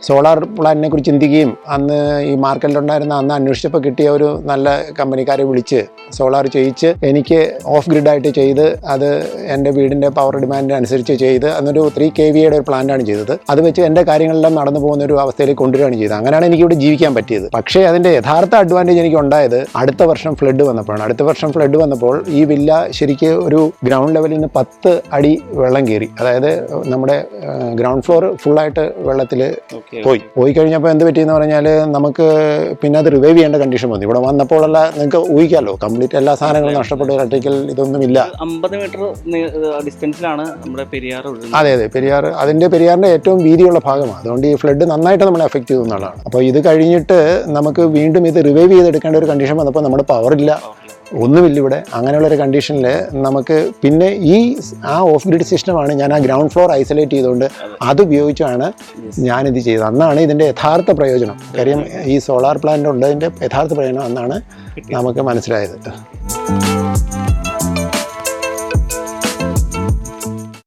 Solar പ്ലാന്റിനെ കുറിച്ച് ചിന്തിക്കുകയും അന്ന് ഈ മാർക്കറ്റിലുണ്ടായിരുന്ന അന്ന് അന്വേഷിച്ചപ്പോൾ കിട്ടിയ ഒരു നല്ല കമ്പനിക്കാരെ വിളിച്ച് സോളാർ ചെയ്യിച്ച് എനിക്ക് ഓഫ് ഗ്രിഡായിട്ട് ചെയ്ത് അത് എൻ്റെ വീടിൻ്റെ പവർ ഡിമാൻഡ് അനുസരിച്ച് ചെയ്ത് അന്നൊരു 3 kVA ഒരു പ്ലാന്റാണ് ചെയ്തത്. അത് വെച്ച് എൻ്റെ കാര്യങ്ങളെല്ലാം നടന്നു പോകുന്ന ഒരു അവസ്ഥയിലേക്ക് കൊണ്ടുവരികയാണ് ചെയ്തത്. അങ്ങനെയാണ് എനിക്കിവിടെ ജീവിക്കാൻ പറ്റിയത്. പക്ഷേ അതിൻ്റെ യഥാർത്ഥ അഡ്വാൻറ്റേജ് എനിക്ക് ഉണ്ടായത് അടുത്ത വർഷം ഫ്ലഡ് വന്നപ്പോഴാണ്. അടുത്ത വർഷം ഫ്ലഡ് വന്നപ്പോൾ ഈ വില്ല ശരിക്ക് ഒരു ഗ്രൗണ്ട് ലെവലിൽ നിന്ന് 10 അടി വെള്ളം കയറി. അതായത് നമ്മുടെ ഗ്രൗണ്ട് ഫ്ലോർ ഫുള്ളായിട്ട് വെള്ളത്തിൽ പോയി കഴിഞ്ഞപ്പോൾ എന്ത് പറ്റിയെന്ന് പറഞ്ഞാൽ നമുക്ക് പിന്നെ അത് റിവൈവ് ചെയ്യേണ്ട കണ്ടീഷൻ വന്നു. ഇവിടെ വന്നപ്പോഴല്ല നിങ്ങൾക്ക് ഊഹിക്കാമല്ലോ, കംപ്ലീറ്റ് എല്ലാ സാധനങ്ങളും നഷ്ടപ്പെട്ടു. ഇലക്ട്രിക്കൽ ഇതൊന്നുമില്ല. 50 മീറ്റർ ഡിസ്റ്റൻസിലാണ് നമ്മുടെ പെരിയാർ. അതെ, പെരിയാറിന്റെ ഏറ്റവും വീതിയുള്ള ഭാഗമാണ്. അതുകൊണ്ട് ഈ ഫ്ലഡ് നന്നായിട്ട് നമ്മളെ എഫക്ട് ചെയ്തു എന്നുള്ളതാണ്. അപ്പോൾ ഇത് കഴിഞ്ഞിട്ട് നമുക്ക് വീണ്ടും ഇത് റിവൈവ് ചെയ്തെടുക്കേണ്ട ഒരു കണ്ടീഷൻ വന്നപ്പോൾ നമ്മുടെ പവറില്ല, ഒന്നുമില്ല ഇവിടെ. അങ്ങനെയുള്ളൊരു കണ്ടീഷനിൽ നമുക്ക് പിന്നെ ആ ഓഫ് ഗ്രിഡ് സിസ്റ്റമാണ് ഞാൻ ആ ഗ്രൗണ്ട് ഫ്ലോർ ഐസൊലേറ്റ് ചെയ്തുകൊണ്ട് അതുപയോഗിച്ചാണ് ഞാനിത് ചെയ്തത്. അന്നാണ് ഇതിൻ്റെ യഥാർത്ഥ പ്രയോജനം. കാര്യം ഈ സോളാർ പ്ലാന്റ് ഉള്ളതിൻ്റെ യഥാർത്ഥ പ്രയോജനം അന്നാണ് നമുക്ക് മനസ്സിലായത്.